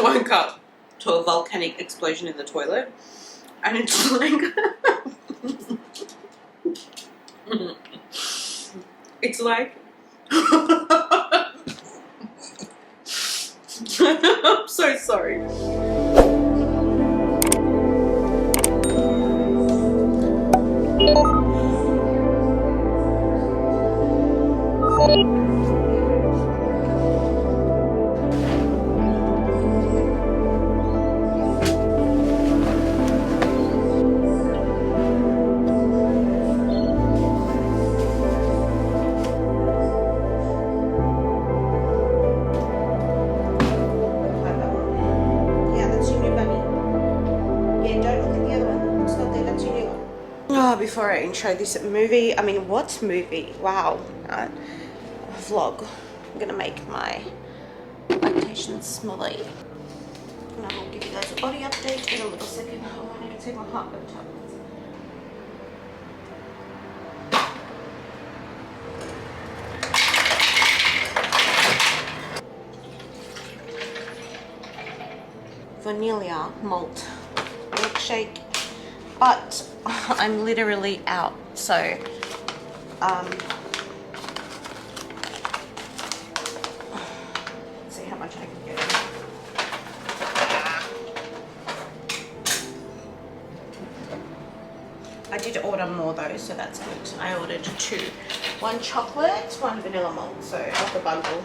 woke up to a volcanic explosion in the toilet, and it's like it's like I'm so sorry. Before I intro this movie, what movie? Wow, vlog. I'm gonna make my lactation smoothie, and I will give you guys a body update in a little second. Oh, I need to take my heartburn tablets. Vanilla malt milkshake. But I'm literally out, so let's see how much I can get. I did order more though, so that's good. I ordered 2. 1 chocolate, 1 vanilla malt, so of the bundle.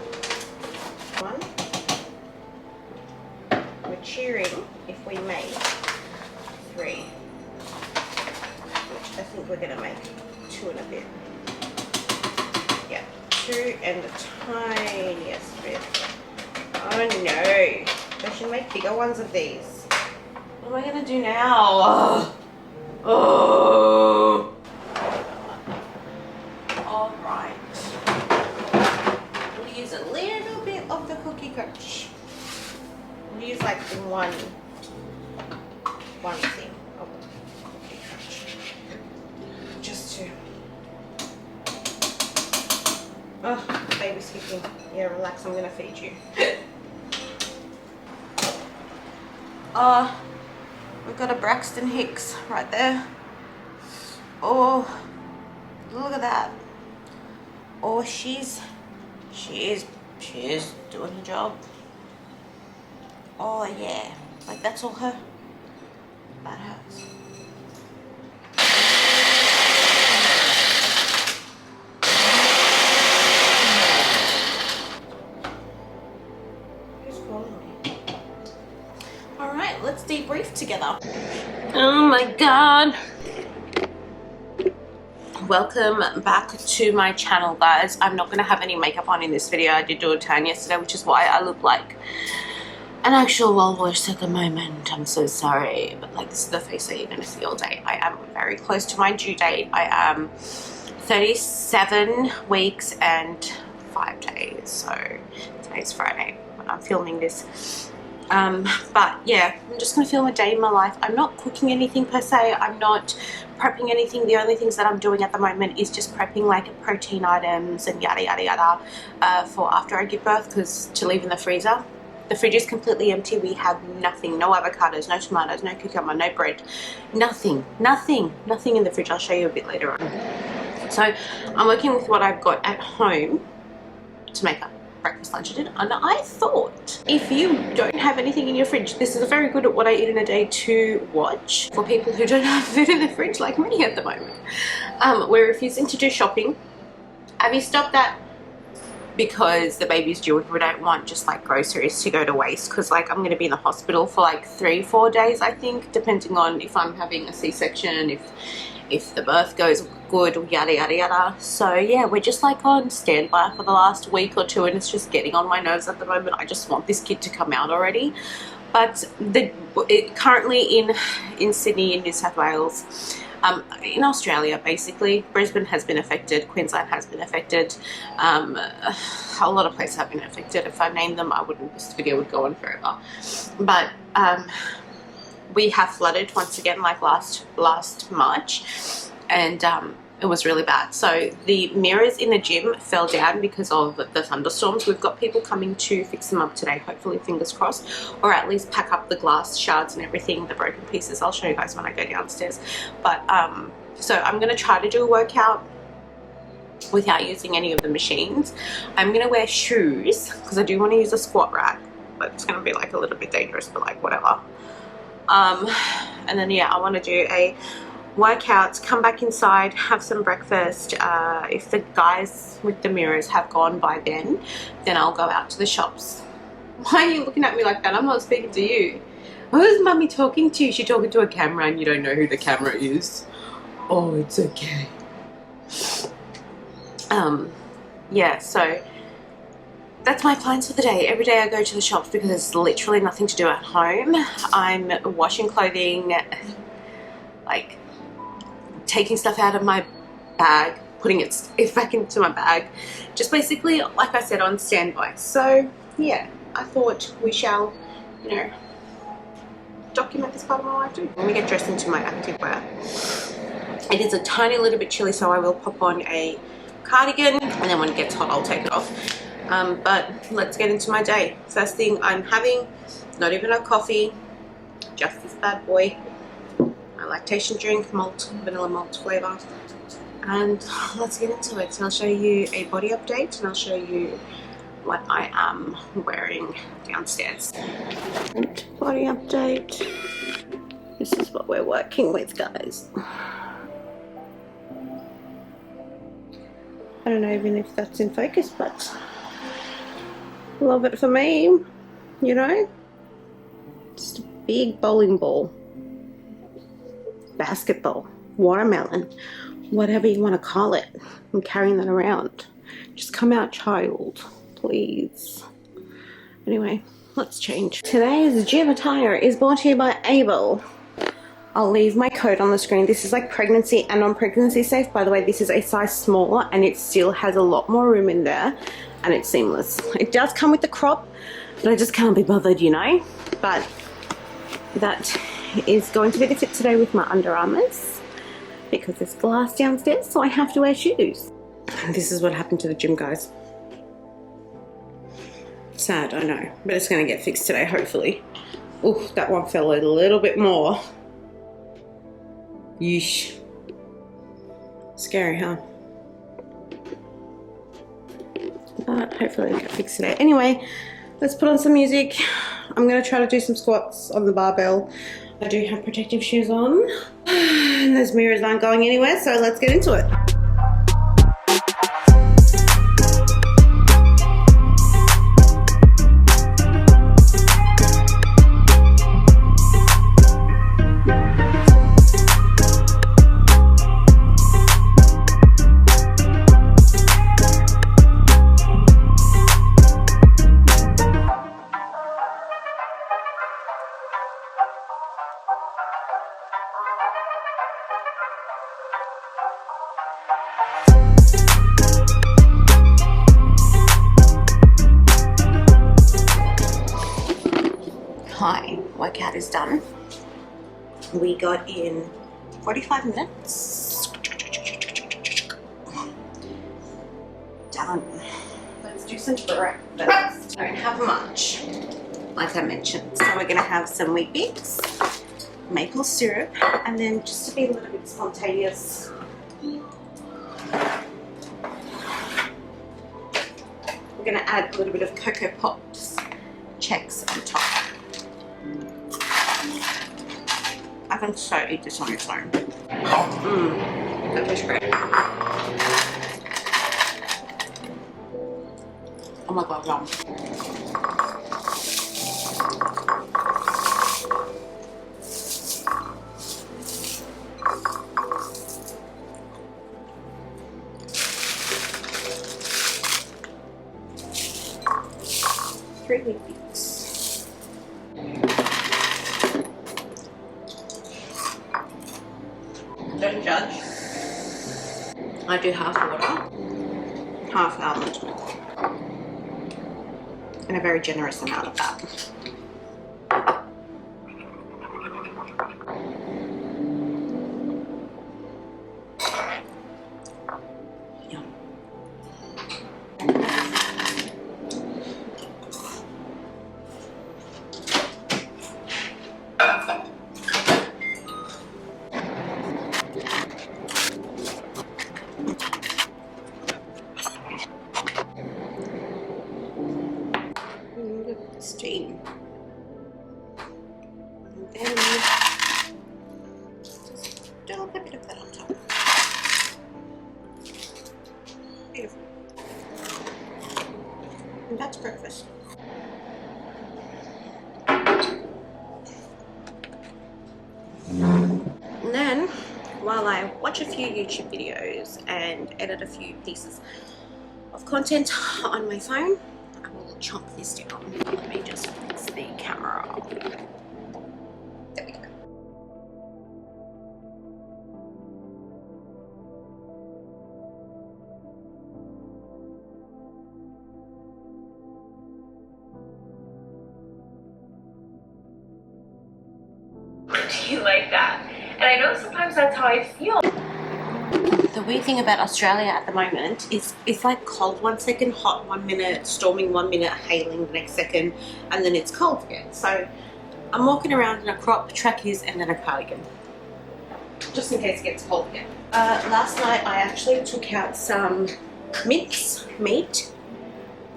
1. We're cheering if we make 3. I think we're gonna make 2 and a bit. Yeah, 2 and the tiniest bit. Oh no, I should make bigger ones of these. What am I gonna do now? Oh. All right. We'll use a little bit of the cookie crunch. We'll use like one thing. Oh, baby's skipping. Yeah, relax, I'm gonna feed you. We've got a Braxton Hicks right there. Oh, look at that. Oh, she is doing her job. Oh yeah, like that's all her. That hurts. Let's debrief together. Oh my god. Welcome back to my channel, guys. I'm not going to have any makeup on in this video. I did do a tan yesterday, which is why I look like an actual walrus at the moment. I'm so sorry, but like this is the face that you're going to see all day. I am very close to my due date. I am 37 weeks and 5 days, so today's Friday when I'm filming this. But yeah, I'm just gonna film a day in my life. I'm not cooking anything per se. I'm not prepping anything. The only things that I'm doing at the moment is just prepping like protein items and yada yada yada for after I give birth, because to leave in the freezer. The fridge is completely empty. We have nothing, no avocados, no tomatoes, no cucumber, no bread, nothing in the fridge. I'll show you a bit later on. So I'm working with what I've got at home to make up breakfast, lunch, and dinner. And I thought, if you don't have anything in your fridge, this is very good at what I eat in a day to watch for people who don't have food in the fridge like me at the moment. We're refusing to do shopping. Have you stopped that? Because the baby's due and we don't want just like groceries to go to waste, because like I'm going to be in the hospital for like 3-4 days, I think, depending on if I'm having a C-section, if the birth goes good, yada yada yada. So yeah, we're just like on standby for the last week or 2, and it's just getting on my nerves at the moment. I just want this kid to come out already. But currently in Sydney, in New South Wales, in Australia basically, Brisbane has been affected, Queensland has been affected, a lot of places have been affected. If I named them, this video would go on forever. But we have flooded once again, like last March, and It was really bad. So the mirrors in the gym fell down because of the thunderstorms. We've got people coming to fix them up today, hopefully, fingers crossed, or at least pack up the glass shards and everything, the broken pieces. I'll show you guys when I go downstairs. But so I'm going to try to do a workout without using any of the machines. I'm going to wear shoes because I do want to use a squat rack, but it's going to be like a little bit dangerous, but like whatever. And then yeah, I want to do a workouts, come back inside, have some breakfast. If the guys with the mirrors have gone by then I'll go out to the shops. Why are you looking at me like that? I'm not speaking to you. Who's mummy talking to? She's talking to a camera and you don't know who the camera is. Oh, it's okay. Yeah, so that's my plans for the day. Every day I go to the shops because there's literally nothing to do at home. I'm washing clothing, like taking stuff out of my bag, putting it back into my bag, just basically, like I said, on standby. So yeah, I thought we shall, you know, document this part of my life too. Let me get dressed into my activewear. It is a tiny little bit chilly, so I will pop on a cardigan, and then when it gets hot I'll take it off. But let's get into my day. First thing I'm having, not even a coffee, just this bad boy, my lactation drink, malt, vanilla malt flavor. And let's get into it. So I'll show you a body update and I'll show you what I am wearing downstairs. And body update. This is what we're working with, guys. I don't know even if that's in focus, but love it for me, you know. Just a big bowling ball, basketball, watermelon, whatever you want to call it. I'm carrying that around. Just come out, child, please. Anyway, let's change. Today's gym attire is brought to you by Able. I'll leave my code on the screen. This is like pregnancy and non-pregnancy safe. By the way, this is a size smaller and it still has a lot more room in there and it's seamless. It does come with the crop, but I just can't be bothered, you know. But that is going to be the fit today with my Under Armours because there's glass downstairs, so I have to wear shoes. And this is what happened to the gym, guys. Sad, I know, but it's going to get fixed today, hopefully. Oof, that one fell a little bit more. Yeesh. Scary, huh? But hopefully it'll get fixed today. Anyway, let's put on some music. I'm going to try to do some squats on the barbell. I do have protective shoes on. And those mirrors aren't going anywhere, so let's get into it. Hi, workout is done. We got in 45 minutes. Done. Let's do some breakfast. I don't have much, like I mentioned. So we're gonna have some wheat bix, maple syrup, and then just to be a little bit spontaneous, we're gonna add a little bit of Cocoa Pops checks on top. I can so eat this on its own. That tastes great. Oh my god, yum. Three wheat bix. Don't judge. I do half water, half almond milk, and a very generous amount of that. then just do a little bit of that on top. Beautiful. And that's breakfast. And then, while I watch a few YouTube videos and edit a few pieces of content on my phone, I will chomp this down. Let me just fix the camera. There we go. You like that, and I know sometimes that's how I feel. The weird thing about Australia at the moment is it's like cold 1 second, hot 1 minute, storming 1 minute, hailing the next second, and then it's cold again. So I'm walking around in a crop, trackies, and then a cardigan, just in case it gets cold again. Last night I actually took out some mince meat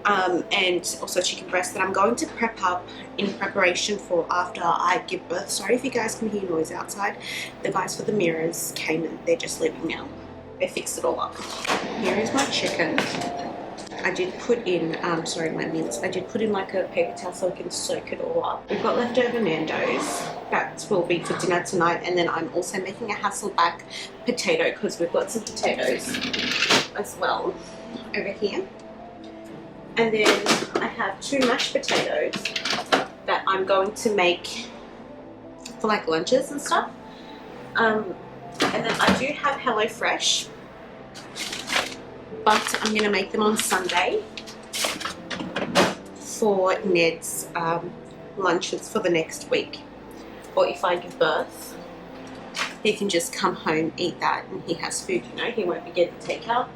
and also chicken breast that I'm going to prep up in preparation for after I give birth. Sorry if you guys can hear noise outside. The guys for the mirrors came and they're just leaving now. They fixed it all up. Here is my chicken. I did put in, sorry, my mince. I did put in like a paper towel so we can soak it all up. We've got leftover Nando's. That will be for dinner tonight. And then I'm also making a Hasselback potato because we've got some potatoes as well over here. And then I have 2 mashed potatoes that I'm going to make for like lunches and stuff. And then I do have HelloFresh, but I'm going to make them on Sunday for Ned's lunches for the next week. Or if I give birth, he can just come home, eat that, and he has food, you know, he won't be getting takeout.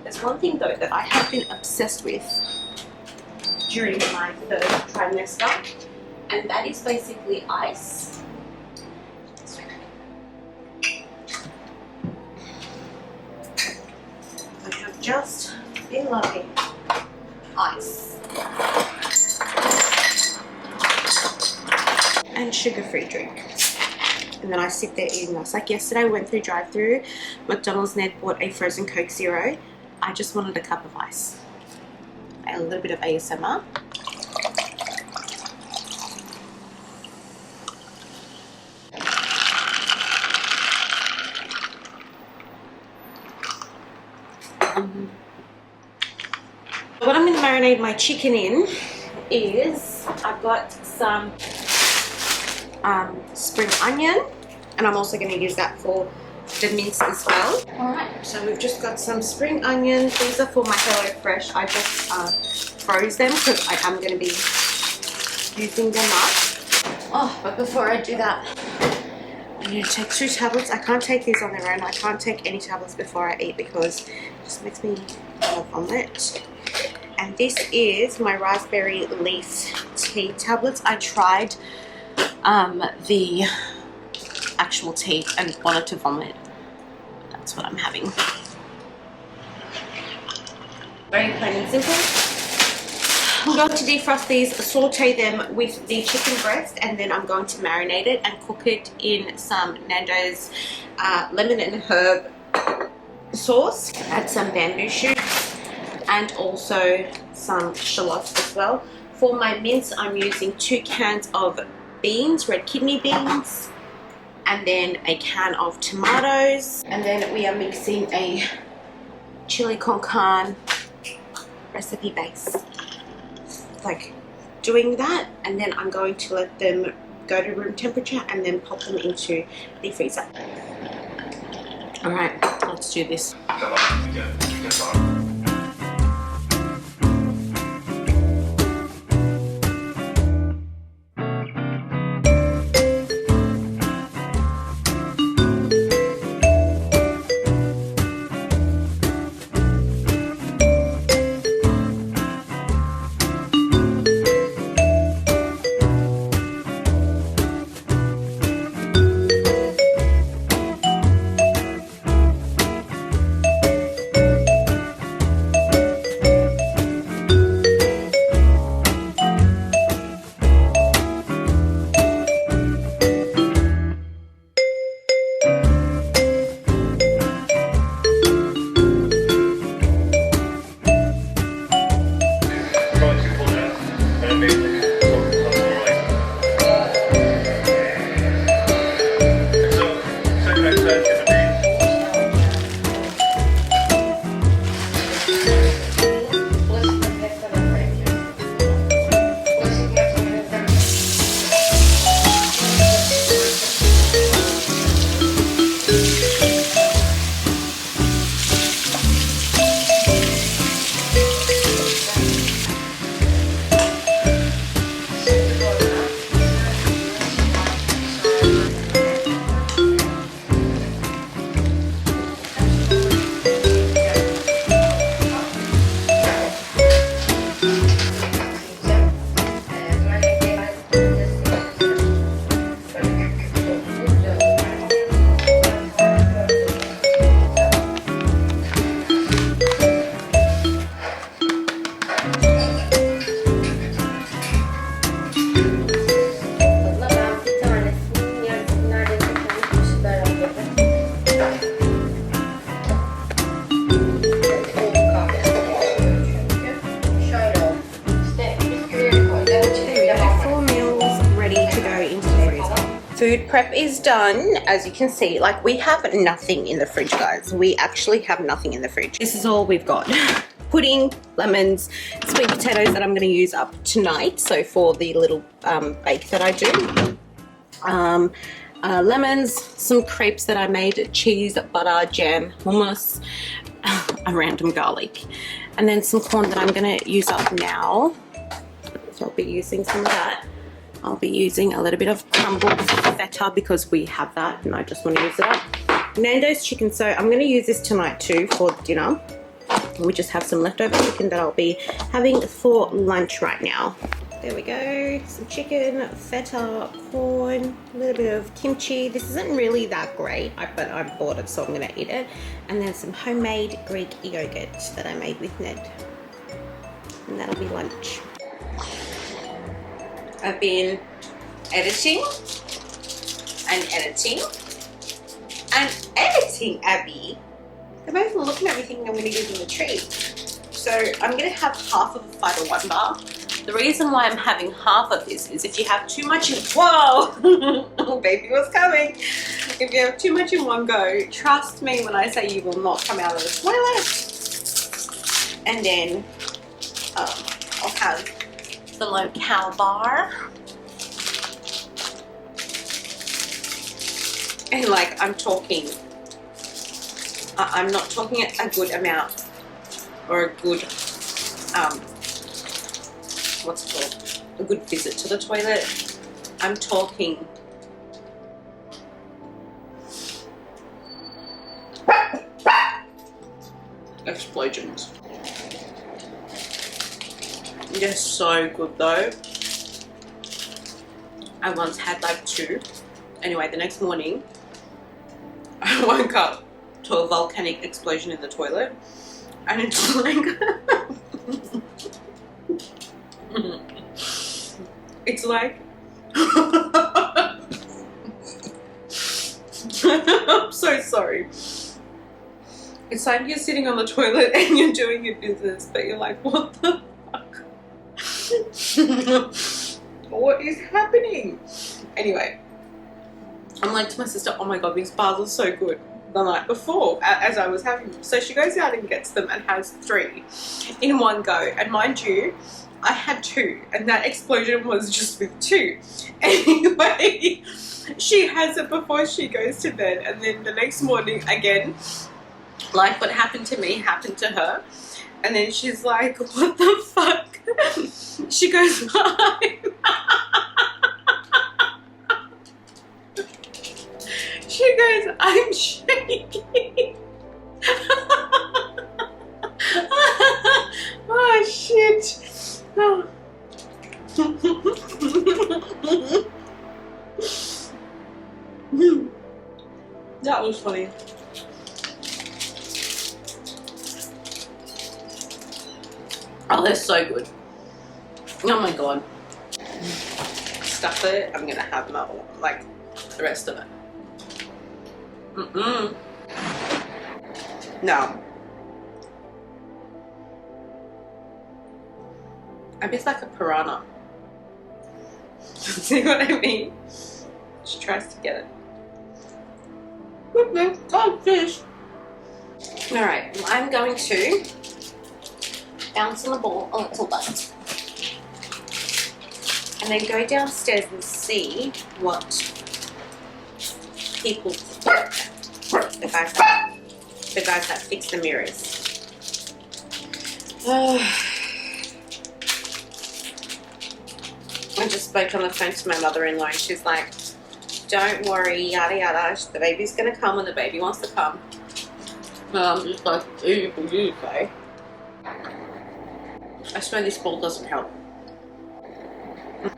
There's one thing though that I have been obsessed with during my 3rd trimester, and that is basically ice. I have just been loving ice and sugar-free drink. And then I sit there eating this. Like yesterday I went through drive-through McDonald's, Ned bought a frozen Coke Zero. I just wanted a cup of ice. A little bit of ASMR. What I'm going to marinate my chicken in is I've got some spring onion, and I'm also going to use that for the mince as well. Alright, so we've just got some spring onions. These are for my HelloFresh. I just froze them because I am going to be using them up. Oh, but before I do that, I need to take 2 tablets. I can't take these on their own. I can't take any tablets before I eat because it just makes me vomit. And this is my raspberry leaf tea tablets. I tried the actual tea and wanted to vomit. That's what I'm having. Very plain and simple. I'm going to defrost these, saute them with the chicken breast, and then I'm going to marinate it and cook it in some Nando's lemon and herb sauce. Add some bamboo shoots and also some shallots as well. For my mince, I'm using 2 cans of beans, red kidney beans, and then a can of tomatoes. And then we are mixing a chili con carne recipe base. Like doing that, and then I'm going to let them go to room temperature and then pop them into the freezer. Alright, let's do this. Food prep is done. As you can see, like, we have nothing in the fridge, guys. We actually have nothing in the fridge. This is all we've got. Pudding, lemons, sweet potatoes that I'm going to use up tonight, so for the little bake that I do. Lemons, some crepes that I made, cheese, butter, jam, hummus, a random garlic, and then some corn that I'm going to use up now. So I'll be using some of that. I'll be using a little bit of crumbled feta because we have that and I just want to use it up. Nando's chicken, so I'm going to use this tonight too for dinner. We just have some leftover chicken that I'll be having for lunch right now. There we go, some chicken, feta, corn, a little bit of kimchi. This isn't really that great, but I bought it, so I'm going to eat it. And then some homemade Greek yogurt that I made with Ned. And that'll be lunch. I've been editing and editing and editing, Abby. They're both looking at me thinking I'm going to give them a treat. So I'm going to have half of a Fighter One bar. The reason why I'm having half of this is if you have too much in, whoa, oh, baby was coming. If you have too much in one go, trust me when I say you will not come out of the toilet. And then I'll have the low-cal bar. And like, I'm not talking a good amount or a good, what's it called? A good visit to the toilet. I'm talking explosions. They're so good though. I once had like 2. Anyway, the next morning I woke up to a volcanic explosion in the toilet, and it's like it's like I'm so sorry. It's like you're sitting on the toilet and you're doing your business, but you're like, what the fuck? What is happening? Anyway, I'm like to my sister, oh my god, these bars are so good, the night before as I was having them. So she goes out and gets them and has 3 in one go. And mind you, I had 2 and that explosion was just with 2. Anyway, she has it before she goes to bed, and then the next morning again, like what happened to me happened to her. And then she's like, what the fuck? She goes, Bhai. She goes, I'm shaking. Oh shit. Oh. That was funny. Oh, they're so good. Oh my god. Stuff it. I'm gonna have my, like, the rest of it. No. I'm just like a piranha. See what I mean? She tries to get it. Oh, fish. Alright, I'm going to bounce on the ball a little bit. And then go downstairs and see what people think. The guys that fix the mirrors. I just spoke on the phone to my mother-in-law and she's like, don't worry, yada yada, the baby's gonna come when the baby wants to come. And I'm just like, okay. I swear this ball doesn't help.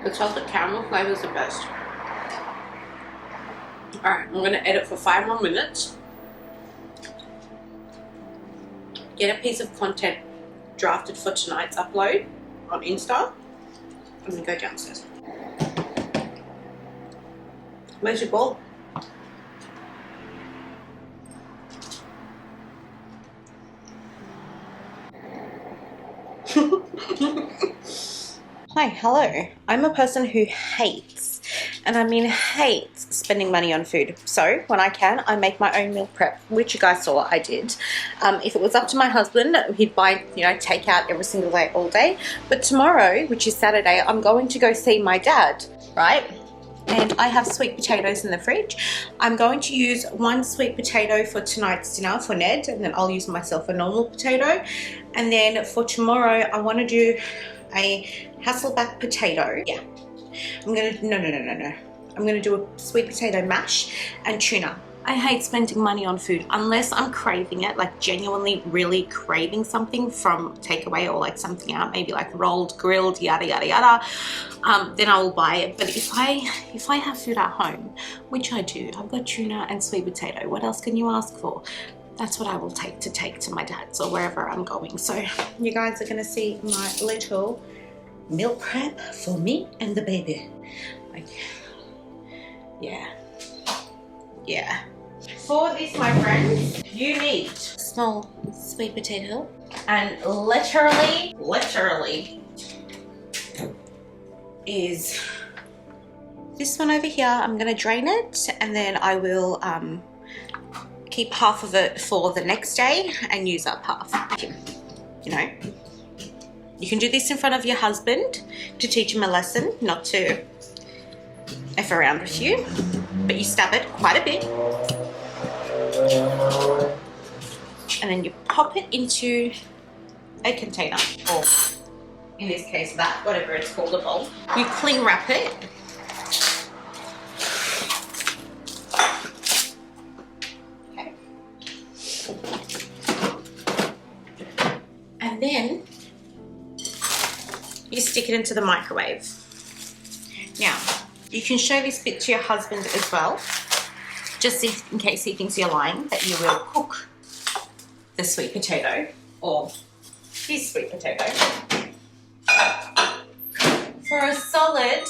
The chocolate caramel flavour is the best. Alright, I'm going to edit for 5 more minutes. Get a piece of content drafted for tonight's upload on Insta. I'm going to go downstairs. Where's your ball? Hi, hello. I'm a person who hates and I mean hate spending money on food. So when I can, I make my own meal prep, which you guys saw I did. If it was up to my husband, he'd buy, you know, takeout every single day, all day. But tomorrow, which is Saturday, I'm going to go see my dad, right? And I have sweet potatoes in the fridge. I'm going to use one sweet potato for tonight's dinner for Ned, and then I'll use myself a normal potato. And then for tomorrow, I want to do a Hasselback potato. Yeah, I'm gonna, no. I'm gonna do a sweet potato mash and tuna. I hate spending money on food unless I'm craving it, like genuinely really craving something from takeaway or like something out, maybe like rolled, grilled, yada yada yada. Then I will buy it. But if I have food at home, which I do, I've got tuna and sweet potato. What else can you ask for? That's what I will take to my dad's or wherever I'm going. So you guys are gonna see my little meal prep for me and the baby. Like, yeah. For this, my friends, you need small sweet potato and literally is this one over here. I'm gonna drain it and then I will keep half of it for the next day and use up half. You know, you can do this in front of your husband to teach him a lesson, not to F around with you, but you stab it quite a bit. And then you pop it into a container, or in this case that, whatever it's called, a bowl. You cling wrap it. Okay. And then you stick it into the microwave. Now, you can show this bit to your husband as well, just in case he thinks you're lying, that you will cook the sweet potato, or his sweet potato, for a solid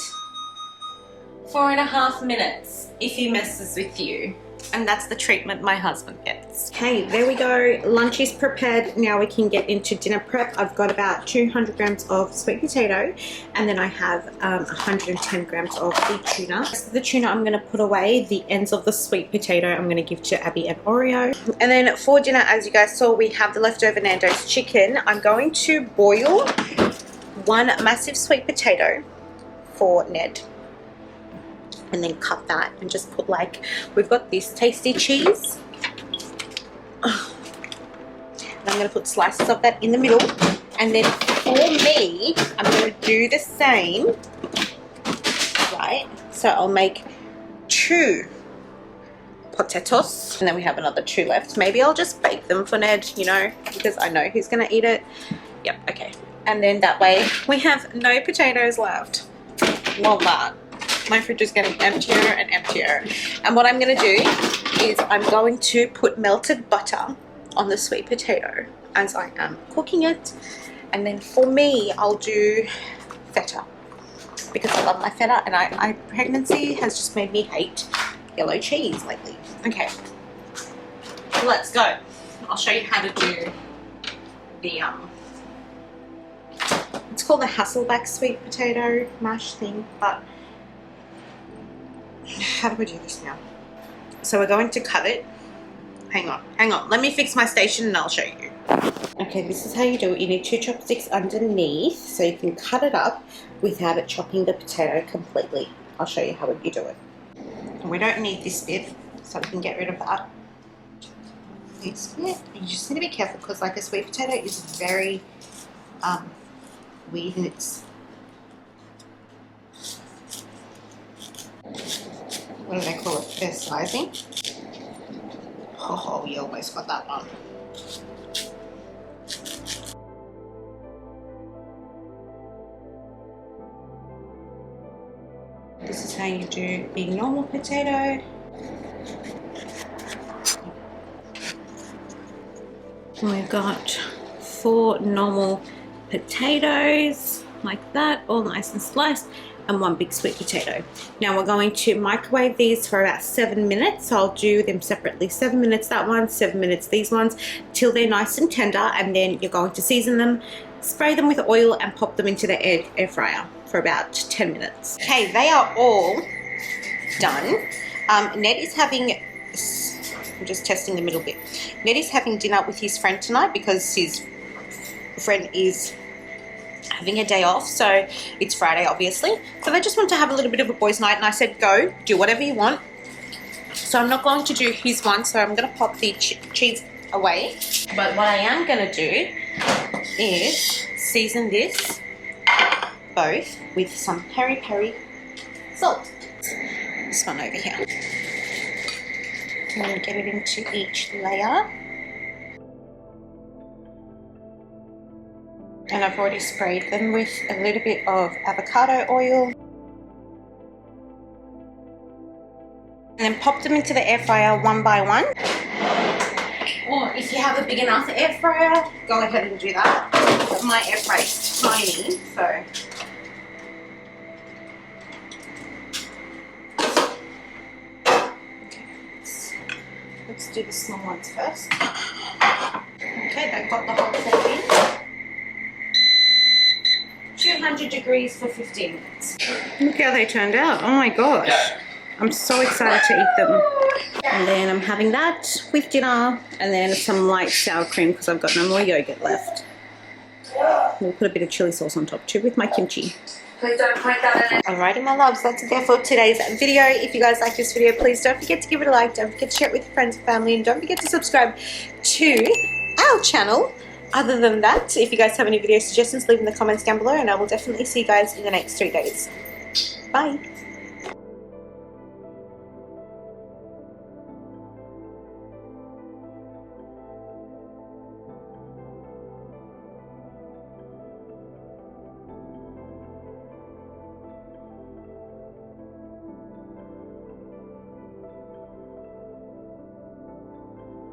4.5 minutes if he messes with you. And that's the treatment my husband gets. Okay, there we go. Lunch is prepared. Now we can get into dinner prep. I've got about 200 grams of sweet potato, and then I have 110 grams of the tuna. So the tuna I'm gonna put away. The ends of the sweet potato I'm gonna give to Abby and Oreo. And then for dinner, as you guys saw, we have the leftover Nando's chicken. I'm going to boil one massive sweet potato for Ned, and then cut that and just put, like, we've got this tasty cheese. And I'm gonna put slices of that in the middle. And then for me, I'm gonna do the same, right? So I'll make 2 potatoes, and then we have another 2 left. Maybe I'll just bake them for Ned, you know, because I know he's gonna eat it. Yep, okay. And then that way we have no potatoes left. Love that. My fridge is getting emptier and emptier. And what I'm going to do is I'm going to put melted butter on the sweet potato as I am cooking it. And then for me, I'll do feta, because I love my feta, and pregnancy has just made me hate yellow cheese lately. Okay, let's go. I'll show you how to do the, it's called the Hasselback sweet potato mash thing, but how do we do this now? So we're going to cut it. Hang on. Let me fix my station and I'll show you. Okay, this is how you do it. You need 2 chopsticks underneath so you can cut it up without it chopping the potato completely. I'll show you how you do it. And we don't need this bit, so we can get rid of that. This bit, you just need to be careful because, like, a sweet potato is very weird in its, what do they call it? Their sizing. Oh, we almost got that one. This is how you do the normal potato. And we've got 4 normal potatoes like that, all nice and sliced, and 1 big sweet potato. Now we're going to microwave these for about 7 minutes. So I'll do them separately. 7 minutes that one, 7 minutes these ones, till they're nice and tender, and then you're going to season them, spray them with oil, and pop them into the air fryer for about 10 minutes. Okay, they are all done. Ned is having, I'm just testing the middle bit. Ned is having dinner with his friend tonight because his friend is having a day off, so it's Friday obviously. So they just want to have a little bit of a boys' night, and I said go, do whatever you want. So I'm not going to do his one, so I'm going to pop the cheese away. But what I am going to do is season this both with some peri-peri salt. This one over here. And get it into each layer. And I've already sprayed them with a little bit of avocado oil. And then pop them into the air fryer one by one. Or if you have a big enough air fryer, go ahead and do that. But my air fryer is tiny, so. Okay, let's do the small ones first. Okay, they've got the whole thing in. 200 degrees for 15 minutes. Look how they turned out. Oh my gosh. I'm so excited to eat them. And then I'm having that with dinner, and then some light sour cream because I've got no more yogurt left. We'll put a bit of chili sauce on top too with my kimchi. Please don't point that in. Alrighty my loves, that's it there for today's video. If you guys like this video, please don't forget to give it a like, don't forget to share it with your friends and family, and don't forget to subscribe to our channel. Other than that, if you guys have any video suggestions, leave in the comments down below, and I will definitely see you guys in the next 3 days. Bye!